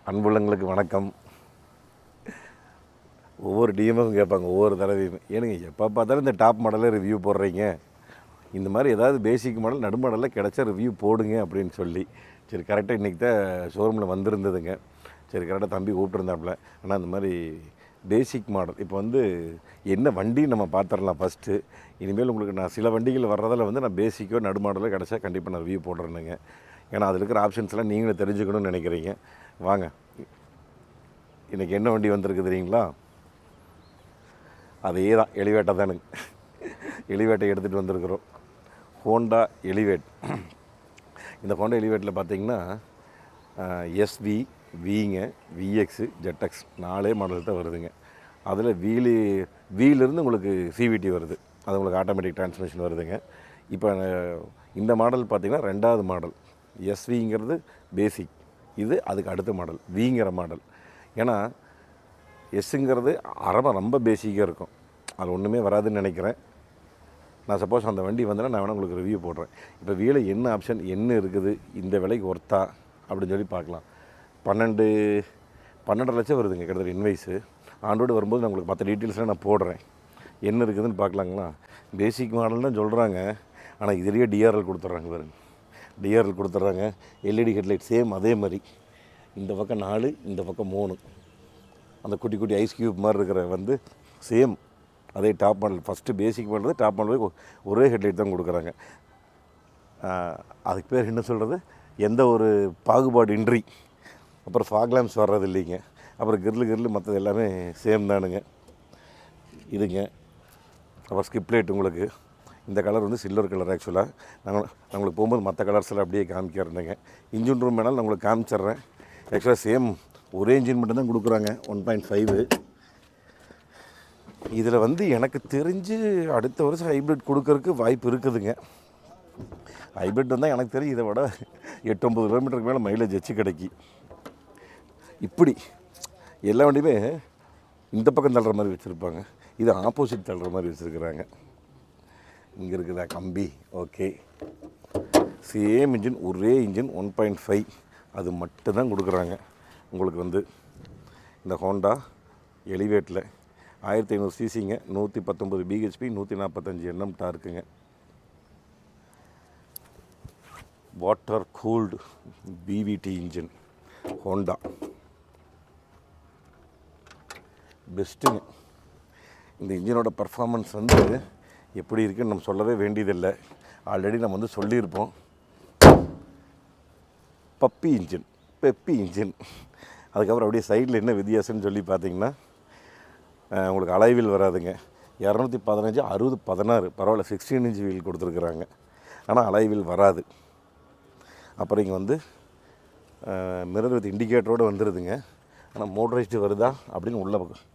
அன்புள்ளங்களுக்கு வணக்கம். ஒவ்வொரு டிஎம்மும் கேட்பாங்க ஒவ்வொரு தடவையும், ஏனுங்க எப்போ பார்த்தாலும் இந்த டாப் மாடலில் ரிவ்யூ போடுறீங்க, இந்த மாதிரி ஏதாவது பேசிக் மாடல் நடு மாடலில் கிடச்சா ரிவ்யூ போடுங்க அப்படின்னு சொல்லி. சரி, கரெக்டாக இன்றைக்கி தான் ஷோரூமில் வந்திருந்ததுங்க. சரி, கரெக்டாக தம்பி கூப்பிட்டுருந்தாப்புல. ஆனால் இந்த மாதிரி பேசிக் மாடல் இப்போ என்ன வண்டி நம்ம பார்த்துடலாம் ஃபஸ்ட்டு. இனிமேல் உங்களுக்கு நான் சில வண்டிகள் வர்றதில் நான் பேசிக்கோ நடு மாடலோ கிடச்சா கண்டிப்பாக நான் ரிவ்யூ போடுறேனுங்க. ஏன்னா அதில் இருக்கிற ஆப்ஷன்ஸ்லாம் நீங்களும் தெரிஞ்சுக்கணும்னு நினைக்கிறீங்க. வாங்க, இன்றைக்கி என்ன வண்டி வந்திருக்கு தெரியுங்களா? அதே தான், எலிவேட்டை தானுங்க. எலிவேட்டை எடுத்துகிட்டு வந்திருக்கிறோம். Honda elevate. இந்த ஹோண்டா எலிவேட்டில் பார்த்தீங்கன்னா எஸ்வி, விங்க, விஎக்ஸு, ஜெட்எக்ஸ் 4 மாடல் தான் வருதுங்க. அதில் வீலிருந்து உங்களுக்கு சிவிடி வருது, அது உங்களுக்கு ஆட்டோமேட்டிக் டிரான்ஸ்மிஷன் வருதுங்க. இப்போ இந்த மாடல் பார்த்திங்கன்னா 2வது மாடல். எஸ்விங்கிறது பேசிக், இது அதுக்கு அடுத்த மாடல் விங்கிற மாடல். ஏன்னா எஸ்ஸுங்கிறது ரொம்ப பேசிக்காக இருக்கும், அது ஒன்றுமே வராதுன்னு நினைக்கிறேன். நான் சப்போஸ் அந்த வண்டி வந்தேன்னா நான் வேணால் உங்களுக்கு ரிவ்யூ போடுறேன். இப்போ வீல என்ன ஆப்ஷன் என்ன இருக்குது, இந்த விலைக்கு ஒர்த்தா அப்படின்னு சொல்லி பார்க்கலாம். 12.5 லட்சம் வருதுங்க கிட்டத்தட்ட இன்வைஸு. ஆண்டோடு வரும்போது நான் உங்களுக்கு மற்ற டீட்டெயில்ஸ்லாம் நான் போடுறேன், என்ன இருக்குதுன்னு பார்க்கலாங்களா. பேசிக் மாடல் தான் சொல்கிறாங்க, ஆனால் இதுலேயே டிஆர்எல் கொடுத்துட்றாங்க பாருங்க. டிஆர்எல் கொடுத்துட்றாங்க, எல்இடி ஹெட்லைட் சேம் அதே மாதிரி. இந்த பக்கம் 4, இந்த பக்கம் 3, அந்த குட்டி குட்டி ஐஸ் க்யூப் மாதிரி இருக்கிற சேம் அதே top model. First basic model top மாடலுக்கு ஒரே ஹெட்லைட் தான் கொடுக்குறாங்க. அதுக்கு பேர் என்ன சொல்கிறது, எந்த ஒரு பாகுபாடு இன்றி. அப்புறம் ஃபாக் லேம்ப்ஸ் வர்றது இல்லைங்க. அப்புறம் கிரில்லு மற்றது எல்லாமே சேம் தானுங்க. இதுங்க அப்புறம் ஸ்கிப் லைட் உங்களுக்கு இந்த கலர் சில்வர் கலர். ஆக்சுவலாக நாங்கள் உங்களுக்கு போகும்போது மற்ற கலர்ஸில் அப்படியே காமிக்கிறேங்க. இன்ஜின் ரூம் வேணாலும் நான் உங்களுக்கு காமிச்சிட்றேன். ஆக்சுவலாக சேம் ஒரே இன்ஜின் மட்டும்தான் கொடுக்குறாங்க, 1.5. இதில் எனக்கு தெரிஞ்சு அடுத்த வருஷம் ஹைப்ரிட் கொடுக்கறதுக்கு வாய்ப்பு இருக்குதுங்க. ஹைப்ரிட் வந்தால் எனக்கு தெரியும் இதை விட 8-9 கிலோமீட்டருக்கு மேலே மைலேஜ் வச்சு கிடைக்கி. இப்படி எல்லா வண்டியுமே இந்த பக்கம் தள்ளுற மாதிரி வச்சுருப்பாங்க, இது ஆப்போசிட் தள்ளுற மாதிரி வச்சுருக்குறாங்க. இங்கே இருக்குதா கம்பி? ஓகே, சேம் இன்ஜின், ஒரே இன்ஜின் 1.5, அது மட்டும்தான் கொடுக்குறாங்க உங்களுக்கு. இந்த ஹோண்டா எலிவேட்டில் 1500 சிசிங்க, 119 பிஹெச்பி, 145 Nm டார்க்குங்க. Water cooled PVT engine Honda, பெஸ்ட்டுங்க. இந்த இன்ஜினோட பர்ஃபார்மன்ஸ் எப்படி இருக்குன்னு நம்ம சொல்லவே வேண்டியதில்லை, ஆல்ரெடி நம்ம சொல்லியிருப்போம். Peppy engine. அதுக்கப்புறம் அப்படியே சைடில் என்ன வித்தியாசம்னு சொல்லி பார்த்தீங்கன்னா, உங்களுக்கு அலைவில் வராதுங்க. 215, 60, 16 பரவாயில்ல, 16 இன்ச் வீல் கொடுத்துருக்குறாங்க, ஆனால் அலைவில் வராது. அப்புறம் இங்கே மிரர் வித் இண்டிகேட்டரோடு வந்துடுதுங்க. ஆனால் மோட்டரைஸ்டு வருதா அப்படின்னு உள்ள பக்கம்.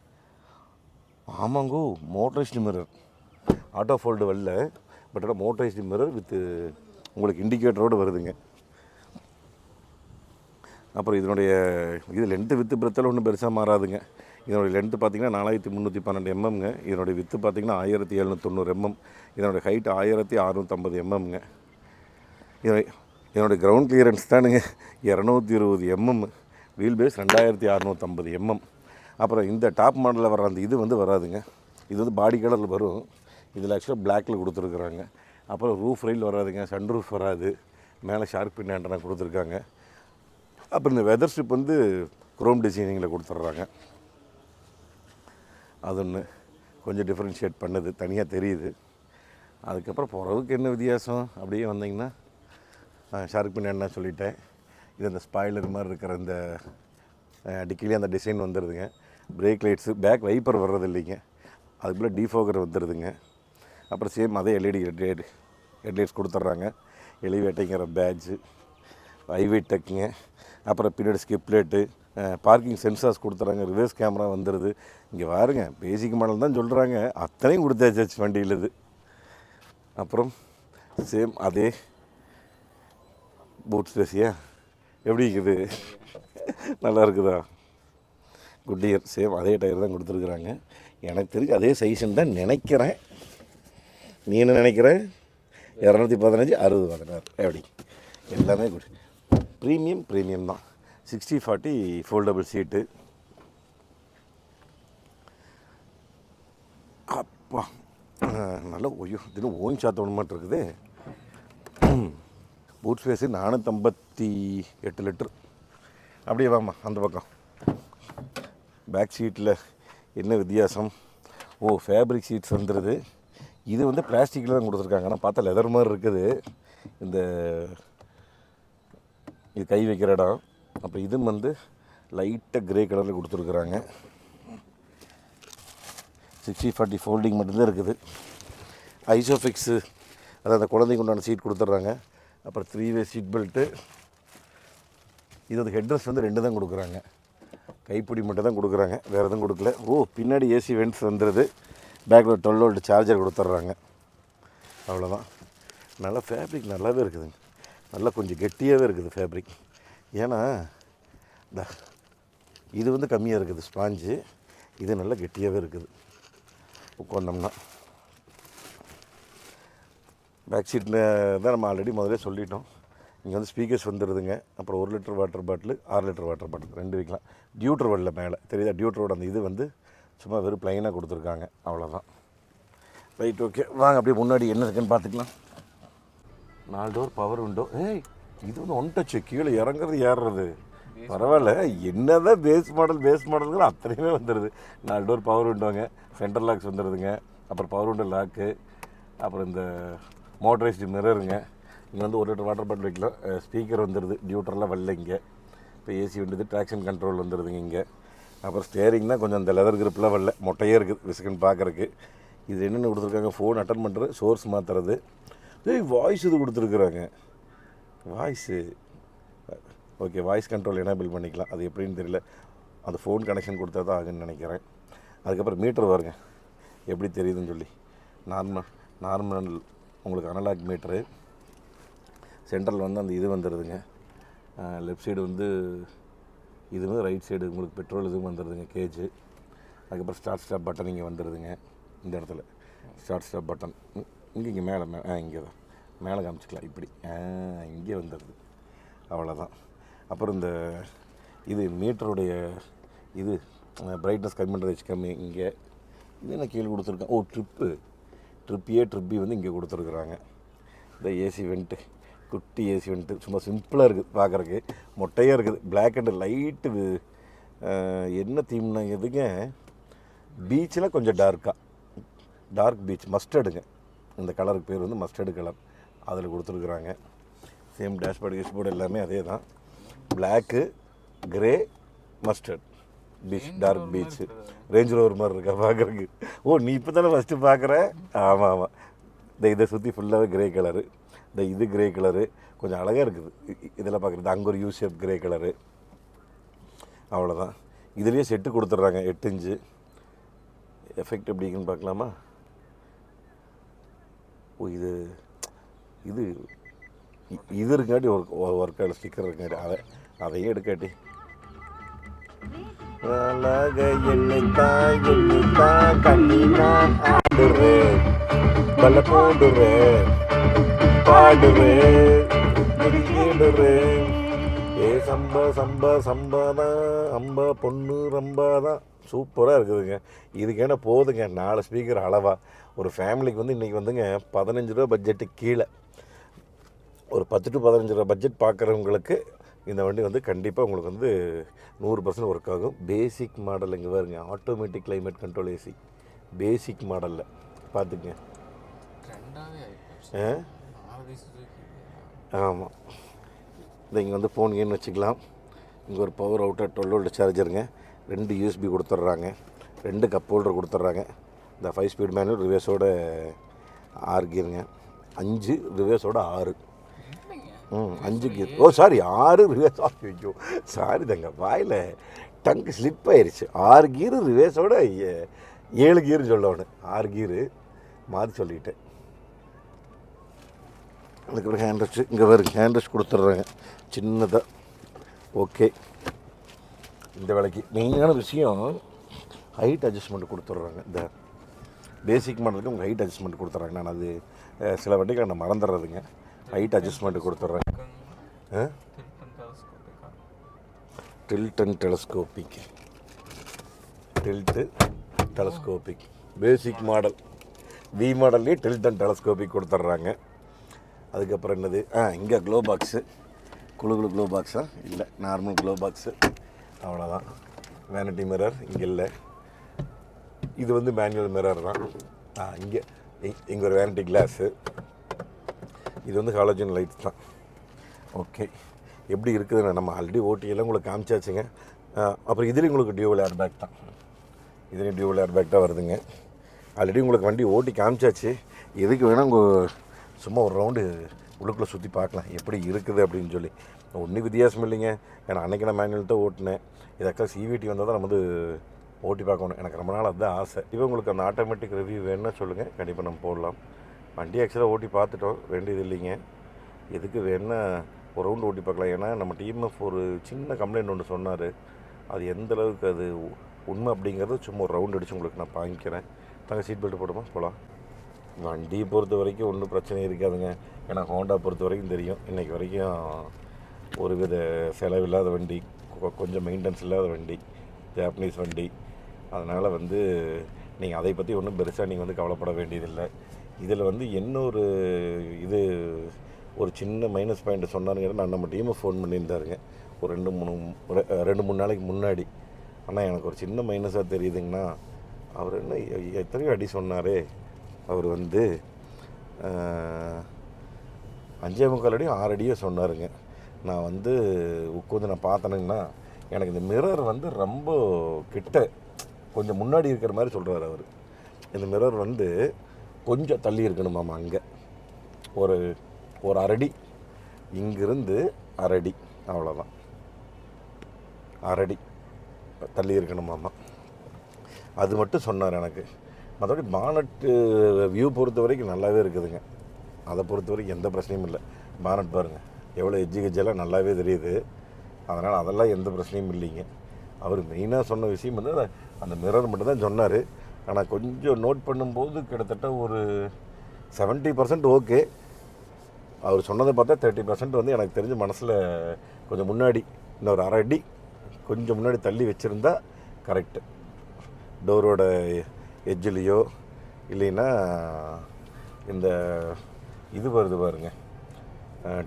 ஆமாங்கோ, மோட்டரைஸ்டு மிரர், ஆட்டோ ஃபோல்டு வரல, பட் ஆனால் மோட்டரைஸ்டு மிரர் வித் உங்களுக்கு இண்டிகேட்டரோடு வருதுங்க. அப்புறம் இது லென்த்து வித்து பிரத்தில் ஒன்றும் பெருசாக மாறாதுங்க. இதனுடைய லென்த்து பார்த்திங்கன்னா 4312 mmங்க. இதனுடைய வித்து பார்த்திங்கன்னா 1790 mm. இதனுடைய ஹைட் 1650 mmங்க. இதனுடைய கிரவுண்ட் கிளியரன்ஸ் தானுங்க 220 mm. Wheel base 2650 mm. அப்புறம் இந்த டாப் மாடலில் வர அந்த இது வராதுங்க. இது பாடி கலரில் வரும். இதில் ஆக்சுவலாக பிளாக்கில் கொடுத்துருக்குறாங்க. அப்புறம் ரூஃப் ரெயில் வராதுங்க, சன் ரூஃப் வராது. மேலே ஷார்க் பின் ஆண்டனா கொடுத்துருக்காங்க. அப்புறம் இந்த வெதர் ஸ்ட்ரிப் குரோம் டிசைனிங்கில் கொடுத்துட்றாங்க. அது ஒன்று கொஞ்சம் டிஃப்ரென்ஷியேட் பண்ணுது, தனியாக தெரியுது. அதுக்கப்புறம் போகிறதுக்கு என்ன வித்தியாசம் அப்படியே வந்தீங்கன்னா, ஷார்க் பின் ஆண்டனா சொல்லிட்டேன். இது அந்த ஸ்பாய்லர் மாதிரி இருக்கிற இந்த டிக்கிலே அந்த டிசைன் வந்துடுதுங்க. பிரேக் லைட்ஸு, பேக் வைப்பர் வர்றது இல்லைங்க, அதுக்குள்ளே டிஃபோகர் வந்துடுதுங்க. அப்புறம் சேம் அதே எல்இடி ஹெட்லைட்ஸ் கொடுத்துட்றாங்க. எலிவேட்டைங்கிற பேட்ஜு, ஹைவே டெக்குங்க. அப்புறம் பின்னாடி ஸ்கிப் லைட்டு, பார்க்கிங் சென்சார்ஸ் கொடுத்துட்றாங்க. ரிவர்ஸ் கேமரா வந்துடுது. இங்கே பாருங்க, பேசிக் மாடல் தான் சொல்கிறாங்க, அத்தனையும் கொடுத்தாச்சு வண்டியில் இது. அப்புறம் சேம் அதே பூட் ஸ்பேஸியா எப்படி இருக்குது, நல்லா இருக்குதா? குட் இயர், சேம் அதே டயர் தான் கொடுத்துருக்குறாங்க. எனக்கு தெரிஞ்சு அதே சைஸ்ன்னு தான் நினைக்கிறேன். நீ என்ன நினைக்கிற? 215, 60, 16 எப்படி எல்லாமே குட். ப்ரீமியம் தான். 60/40 ஃபோல்டபுள் சீட்டு. அப்பா நல்லா ஒய்யோ தினம் ஓன் சாத்தோட மாட்டு இருக்குது. Boot space 458 litre. அப்படியே வாம்மா அந்த பக்கம். பேக் சீட்டில் என்ன வித்தியாசம்? ஓ, ஃபேப்ரிக் சீட்ஸ் வந்துடுது. இது வந்து பிளாஸ்டிக்கில் தான் கொடுத்துருக்காங்க. ஆனால் பார்த்தா லெதர் மாதிரி இருக்குது. இந்த இது கை வைக்கிற இடம். அப்புறம் இதுவும் வந்து லைட்டாக க்ரே கலரில் கொடுத்துருக்குறாங்க. 60/40 ஃபோல்டிங் மட்டும்தான் இருக்குது. ஐசோஃபிக்ஸு அதாவது அந்த குழந்தைக்கு உண்டான சீட் கொடுத்துட்றாங்க. அப்புறம் 3-வே சீட் பெல்ட்டு. இது வந்து ஹெட்ரெஸ்ட் வந்து 2 தான் கொடுக்குறாங்க. கைப்பிடி மட்டும் தான் கொடுக்குறாங்க, வேறு எதுவும் கொடுக்கல. ஓ, பின்னாடி ஏசி வென்ட்ஸ் வந்துடுது. பேக்கில் 12 வோல்ட் சார்ஜர் கொடுத்துட்றாங்க. அவ்வளோதான். நல்லா ஃபேப்ரிக் நல்லாவே இருக்குதுங்க. நல்லா கொஞ்சம் கெட்டியாகவே இருக்குது ஃபேப்ரிக். ஏன்னா இது வந்து கம்மியாக இருக்குது ஸ்பாஞ்சு. இது நல்லா கெட்டியாகவே இருக்குது. உட்காந்தோம்னா பேக் சீட்டில் தான் நம்ம ஆல்ரெடி முதல்ல சொல்லிட்டோம். இங்கே வந்து ஸ்பீக்கர்ஸ் வந்துடுதுங்க. அப்புறம் 1 litre water bottle, 6 litre water bottle 2 வைக்கலாம். டியூட்டர் வரல மேலே தெரியுதா? டியூட்டரோட அந்த இது வந்து சும்மா வெறும் ப்ளைனாக கொடுத்துருக்காங்க. அவ்வளோதான். Right, okay. வாங்க அப்படியே முன்னாடி என்ன இருக்குன்னு பார்த்துக்கலாம். 4 டோர் பவர் விண்டோ. ஏய், இது வந்து ஒன் டச்சு. கீழே இறங்குறது ஏறுறது பரவாயில்ல. என்ன தான் பேஸ் மாடலுங்கிற அத்தனையுமே வந்துடுது. 4 டோர் பவர் விண்டோங்க. சென்டர் லாக்ஸ் வந்துடுதுங்க. அப்புறம் பவர் விண்டோ லாக்கு. அப்புறம் இந்த மோட்டரைஸ்டு மிரருங்க. இங்கே வந்து 1 லிட்டர் வாட்டர் பாட்டில் வைக்கலாம். ஸ்பீக்கர் வந்துடுது. டியூட்டர்லாம் வரல இங்கே. இப்போ ஏசி வந்துடுது. ட்ராக்ஷன் கண்ட்ரோல் வந்துடுதுங்க இங்கே. அப்புறம் ஸ்டேரிங் தான் கொஞ்சம் அந்த லெதர் கிரிப்லாம் வரல, மொட்டையே இருக்குது விசுக்குன்னு பார்க்குறக்கு. இது என்னென்னு கொடுத்துருக்காங்க? ஃபோன் அட்டன் பண்ணுறது, சோர்ஸ் மாற்றுறது. வாய்ஸ் இது கொடுத்துருக்குறாங்க. Voice okay, voice control enable பண்ணிக்கலாம். அது எப்படின்னு தெரியல. அந்த ஃபோன் கனெக்ஷன் கொடுத்தா தான் ஆகுன்னு நினைக்கிறேன். அதுக்கப்புறம் மீட்டர் வருங்க, எப்படி தெரியுதுன்னு சொல்லி. நார்மல் உங்களுக்கு அனலாக் மீட்ரு. சென்ட்ரல் வந்து அந்த இது வந்துடுதுங்க. லெஃப்ட் சைடு வந்து இதுவும், ரைட் சைடு உங்களுக்கு பெட்ரோல் இதுவும் வந்துடுதுங்க, கேஜு. அதுக்கப்புறம் ஸ்டாப் பட்டன் இங்கே வந்துடுதுங்க. இந்த இடத்துல ஸ்டாப் பட்டன் இங்கே மேலே இங்கே தான் மேலே காமிச்சிக்கலாம். இப்படி இங்கே வந்துடுது. அவ்வளோதான். அப்புறம் இந்த இது மீட்டருடைய இது பிரைட்னஸ் கம்மி பண்ணுறது கம்மி. இங்கே இது என்ன கீழே கொடுத்துருக்கேன்? ஓ, ட்ரிப் ஏ ட்ரிப் பி வந்து இங்கே கொடுத்துருக்குறாங்க. இந்த ஏசி வெண்ட்டு, குட்டி ஏசி வெண்ட்டு, சும்மா சிம்பிளாக இருக்குது பார்க்குறக்கு. மொட்டையாக இருக்குது. Black and light. என்ன தீம்னா எதுங்க, பீச்சில் கொஞ்சம் டார்க் பீச் மஸ்டர்டுங்க. இந்த கலருக்கு பேர் வந்து மஸ்டர்டு கலர். அதில் கொடுத்துருக்குறாங்க. சேம் டேஷ்போர்டு எல்லாமே அதே தான். Black, grey, mustard peach, dark peach. Range Rover மாதிரி இருக்கா பார்க்குறக்கு? ஓ, நீ இப்போ தானே ஃபஸ்ட்டு பார்க்குற? ஆமாம். இதை சுற்றி ஃபுல்லாகவே கிரே கலரு. இது கிரே கலரு கொஞ்சம் அழகாக இருக்குது இதில் பார்க்குறது. அங்கே ஒரு யூஷேப் கிரே கலரு. அவ்வளோதான். இதுலேயே செட்டு கொடுத்துட்றாங்க 8 இன்ச்சு. எஃபெக்ட் எப்படிங்கன்னு பார்க்கலாமா? ஓ, இது இருக்காட்டி ஒர்க் ஆகல. ஸ்டிக்கர் இருக்காட்டி அதையே எடுக்காட்டி. அம்பா பொண்ணு ரம்பாதான். சூப்பராக இருக்குதுங்க. இதுக்கு என்ன போகுதுங்க 4 ஸ்பீக்கர் அளவா. ஒரு ஃபேமிலிக்கு வந்து இன்றைக்கி வந்துங்க 15 ரூபா பட்ஜெட்டு கீழே, ஒரு 10 to 15 ரூபா பட்ஜெட் பார்க்குறவங்களுக்கு இந்த வண்டி வந்து கண்டிப்பாக உங்களுக்கு வந்து 100% ஒர்க் ஆகும். பேசிக் மாடல் இங்கே வருங்க. ஆட்டோமேட்டிக் கிளைமேட் கண்ட்ரோல் ஏசி பேசிக் மாடலில் பார்த்துக்குங்க. ஆமாம். இங்கே வந்து ஃபோன் கேன்னு வச்சுக்கலாம். இங்கே ஒரு பவர் அவுட்டர் 12 வோல்ட் சார்ஜருங்க. 2 USB கொடுத்துட்றாங்க. 2 கப் ஹோல்டர் கொடுத்துட்றாங்க. இந்த 5 ஸ்பீட் மேனுவல் ரிவேர்ஸோட 6 கியருங்க. 5 ரிவேர்ஸோட 6. 5 கியர். ஓ சாரி, 6 ரிவேர்ஸ். ஐயோ சாரி தங்க, வாயில் டங்கு ஸ்லிப் ஆயிடுச்சு. 6 கியரு ரிவேர்ஸோட 7 கியர்னு சொல்லணும். 6 கியரு மாற்றி சொல்லிட்டேன். அதுக்கப்புறம் ஹேண்ட் ரெஸ்ட் இங்கே வருது. ஹேண்ட் ரெஸ்ட் கொடுத்துட்றாங்க சின்னதாக. ஓகே. இந்த வேலைக்கு மெயினான விஷயம் ஹைட் அட்ஜஸ்ட்மெண்ட் கொடுத்துட்றாங்க. இந்த பேசிக் மாடலுக்கு உங்கள் ஹைட் அட்ஜஸ்ட்மெண்ட் கொடுத்துட்றாங்க. நான் அது சில வண்டிகள் நான் மறந்துடுறதுங்க. ஹைட் அட்ஜஸ்ட்மெண்ட் கொடுத்துட்றேன். Tilt and telescopic, tilt telescopic basic model. V மாடல்லே டில்ட் அண்ட் டெலஸ்கோபிக் கொடுத்துட்றாங்க. அதுக்கப்புறம் என்னது, இங்கே க்ளோ பாக்ஸு, குழு க்ளோ பாக்ஸா இல்லை, நார்மல் க்ளோ பாக்ஸு, அவ்வளோதான். வேனிட்டி மிரர் இங்கே இல்லை. இது வந்து மேனுவல் மிரர் தான். இங்கே ஒரு வேனிட்டி கிளாஸு. இது வந்து ஹாலோஜன் லைட்ஸ் தான். ஓகே, எப்படி இருக்குதுன்னு நம்ம ஆல்ரெடி ஓட்டியெல்லாம் உங்களுக்கு காமிச்சாச்சுங்க. அப்புறம் இதுலேயும் உங்களுக்கு டியூவல் ஏர் பேக் தான். இதுலேயும் டியூவல் ஏர் பேக் தான் வருதுங்க. ஆல்ரெடி உங்களுக்கு வண்டி ஓட்டி காமிச்சாச்சு. எதுக்கு வேணால் உங்கள் சும்மா ஒரு ரவுண்டு உள்ளுக்குள்ளே சுற்றி பார்க்கலாம் எப்படி இருக்குது அப்படின்னு சொல்லி. ஒன்றும் வித்தியாசம் இல்லைங்க. ஏன்னா அன்றைக்கி நான் மேனுவல் தான் ஓட்டினேன். இது ஆக்சுவலாக சிவிடி வந்தால் தான் நம்ம வந்து ஓட்டி பார்க்கணும். எனக்கு ரொம்ப நாள் அதுதான் ஆசை. இப்போ உங்களுக்கு அந்த ஆட்டோமேட்டிக் ரிவ்யூ வேணும்னா சொல்லுங்கள், கண்டிப்பாக நம்ம போடலாம். வண்டி ஆக்சுவலாக ஓட்டி பார்த்துட்டோம், வேண்டியது இல்லைங்க. எதுக்கு வேணுன்னா ஒரு ரவுண்டு ஓட்டி பார்க்கலாம். ஏன்னா நம்ம டிஎம்எஃப் ஒரு சின்ன கம்ப்ளைண்ட் ஒன்று சொன்னார். அது எந்த அளவுக்கு அது உண்மை அப்படிங்கிறது சும்மா ஒரு ரவுண்ட் அடித்து உங்களுக்கு நான் வாங்கிக்கிறேன். நாங்கள் சீட் பெல்ட் போடுமா போகலாம். வண்டியை பொறுத்த வரைக்கும் ஒன்றும் பிரச்சனை இருக்காதுங்க. ஏன்னா ஹோண்டா பொறுத்த வரைக்கும் தெரியும், இன்றைக்கி வரைக்கும் ஒரு வித செலவில்லாத வண்டி, கொஞ்சம் மெயின்டெனன்ஸ் இல்லாத வண்டி, ஜாப்பனீஸ் வண்டி. அதனால் வந்து நீங்கள் அதை பற்றி ஒன்றும் பெருசாக நீங்கள் வந்து கவலைப்பட வேண்டியதில்லை. இதில் வந்து என்ன ஒரு இது ஒரு சின்ன மைனஸ் பாயிண்ட் சொன்னாருங்க. நான் நம்ம டீமை ஃபோன் பண்ணியிருந்தாருங்க ஒரு ரெண்டு மூணு நாளைக்கு முன்னாடி. ஆனால் எனக்கு ஒரு சின்ன மைனஸாக தெரியுதுங்கண்ணா. அவர் என்ன எத்தனையோ அடி சொன்னார். அவர் வந்து 5.25 அடி 6 அடியே சொன்னாருங்க. நான் வந்து உட்காந்து நான் பார்த்தேனுங்கன்னா எனக்கு இந்த மிரர் வந்து ரொம்ப கிட்ட கொஞ்சம் முன்னாடி இருக்கிற மாதிரி சொல்கிறார் அவர். இந்த மிரர் வந்து கொஞ்சம் தள்ளி இருக்கணுமாம்மா. அங்கே ஒரு அரடி, இங்கிருந்து அரடி, அவ்வளோதான், அரடி தள்ளி இருக்கணுமாம்மா. அது மட்டும் சொன்னார் எனக்கு. மற்றபடி பானட்டு வியூ பொறுத்த வரைக்கும் நல்லாவே இருக்குதுங்க. அதை பொறுத்த வரைக்கும் எந்த பிரச்சனையும் இல்லை. பானட் பாருங்கள் எவ்வளோ எஜ்ஜெல்லாம் நல்லாவே தெரியுது. அதனால் அதெல்லாம் எந்த பிரச்சனையும் இல்லைங்க. அவர் மெயினாக சொன்ன விஷயம் வந்து அந்த மிரர் மட்டும் தான் சொன்னார். ஆனால் கொஞ்சம் நோட் பண்ணும்போது கிட்டத்தட்ட ஒரு 70% ஓகே. அவர் சொன்னதை பார்த்தா 30% வந்து எனக்கு தெரிஞ்ச மனசில் கொஞ்சம் முன்னாடி இன்னொரு அரை அடி கொஞ்சம் முன்னாடி தள்ளி வச்சுருந்தா கரெக்டு. டோரோட எட்ஜ்லேயோ இல்லைன்னா இந்த இது வருது பாருங்க,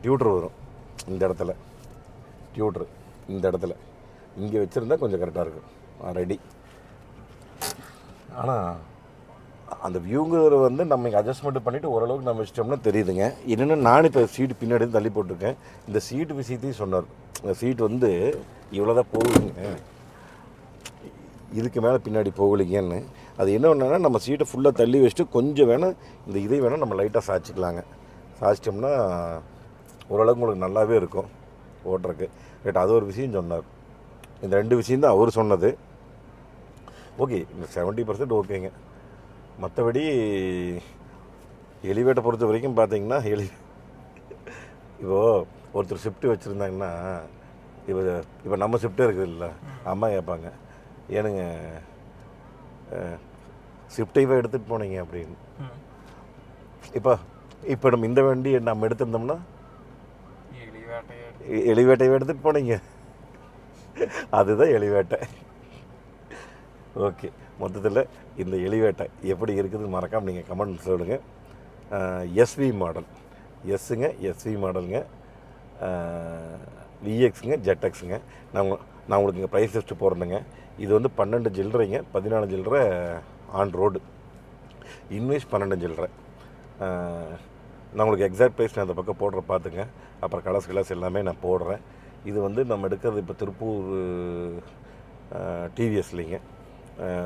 டியூட்ரு வரும் இந்த இடத்துல, டியூட்ரு இந்த இடத்துல இங்கே வச்சுருந்தா கொஞ்சம் கரெக்டாக இருக்கும் ரெடி. ஆனால் அந்த வியூங்கிற வந்து நம்ம இங்கே அட்ஜஸ்ட்மெண்ட் பண்ணிவிட்டு ஓரளவுக்கு நம்ம வச்சிட்டோம்னா தெரியுதுங்க. என்னென்னா நான் இப்போ சீட்டு பின்னாடி தள்ளி போட்டிருக்கேன். இந்த சீட்டு விஷயத்தையும் சொன்னார். இந்த சீட்டு வந்து இவ்வளோதான் போகுதுங்க, இதுக்கு மேலே பின்னாடி போகலிங்கன்னு. அது என்ன ஒன்றுனா நம்ம சீட்டை ஃபுல்லாக தள்ளி வச்சுட்டு கொஞ்சம் வேணால் இந்த இதை வேணால் நம்ம லைட்டாக சாய்ச்சிக்கலாங்க. சாய்ச்சிட்டோம்னா ஓரளவுக்கு உங்களுக்கு நல்லாவே இருக்கும் ஓட்டுறக்கு. ரைட், அது ஒரு விஷயம் சொன்னார். இந்த 2 விஷயந்தான் அவர் சொன்னது. ஓகே, இந்த 70% ஓகேங்க. மற்றபடி எலிவேட்டை பொறுத்த வரைக்கும் பார்த்தீங்கன்னா இப்போது ஒருத்தர் ஷிஃப்ட்டு வச்சுருந்தாங்கன்னா இப்போ நம்ம ஷிஃப்ட்டே இருக்குது இல்லை, அம்மா கேட்பாங்க, ஏனுங்க ஷிஃப்டைவே எடுத்துகிட்டு போனீங்க அப்படின்னு. இப்போ நம்ம இந்த வண்டி நம்ம எடுத்திருந்தோம்னா எலிவேட்டையை எடுத்துகிட்டு போனீங்க, அதுதான் எலிவேட்டை. ஓகே, மொத்தத்தில் இந்த எலிவேட்டை எப்படி இருக்குதுன்னு மறக்காமல் நீங்கள் கமெண்ட் சொல்லுங்கள். எஸ்வி மாடல், எஸ்ஸுங்க, எஸ்வி மாடலுங்க, விஎக்ஸுங்க, ஜெட்எக்ஸுங்க. நான் உங்களுக்கு இங்கே ப்ரைஸ் லிஸ்ட்டு போடுறேங்க. இது வந்து 12 சில்லறைங்க, 14 சில்லறை ஆன் ரோடு, இன்வாய்ஸ் 12 சில்லறை. நான் உங்களுக்கு எக்ஸாக்ட் ப்ரைஸ் நான் அந்த பக்கம் போடுற பார்த்துங்க. அப்புறம் கலர்ஸ் எல்லாமே நான் போடுறேன். இது வந்து நம்ம எடுக்கிறது இப்போ திருப்பூர் டிவிஎஸ்லிங்க,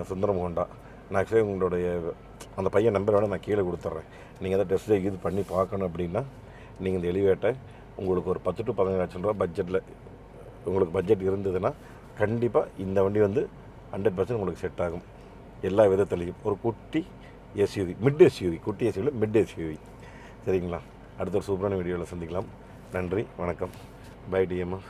சுந்தரம் ஹோண்டா. நான் ஆக்சுவலி உங்களுடைய அந்த பையன் நம்பர் வேணால் நான் கீழே கொடுத்துட்றேன். நீங்கள் எதாவது டெஸ்ட் ட்ரைவ் இது பண்ணி பார்க்கணும் அப்படின்னா நீங்கள் இந்த எலிவேட்டை உங்களுக்கு ஒரு 10 to 15 லட்சம் ரூபா பட்ஜெட்டில் உங்களுக்கு பட்ஜெட் இருந்ததுன்னா கண்டிப்பாக இந்த வண்டி வந்து 100% உங்களுக்கு செட் ஆகும் எல்லா விதத்துலேயும். ஒரு குட்டி எஸ்யூவி, மிட் எஸ்யூவி, குட்டி எஸ்யூவியில் மிட் எஸ்யூவி. சரிங்களா? அடுத்த ஒரு சூப்பரான வீடியோவில் சந்திக்கலாம். நன்றி, வணக்கம். Bye TMF.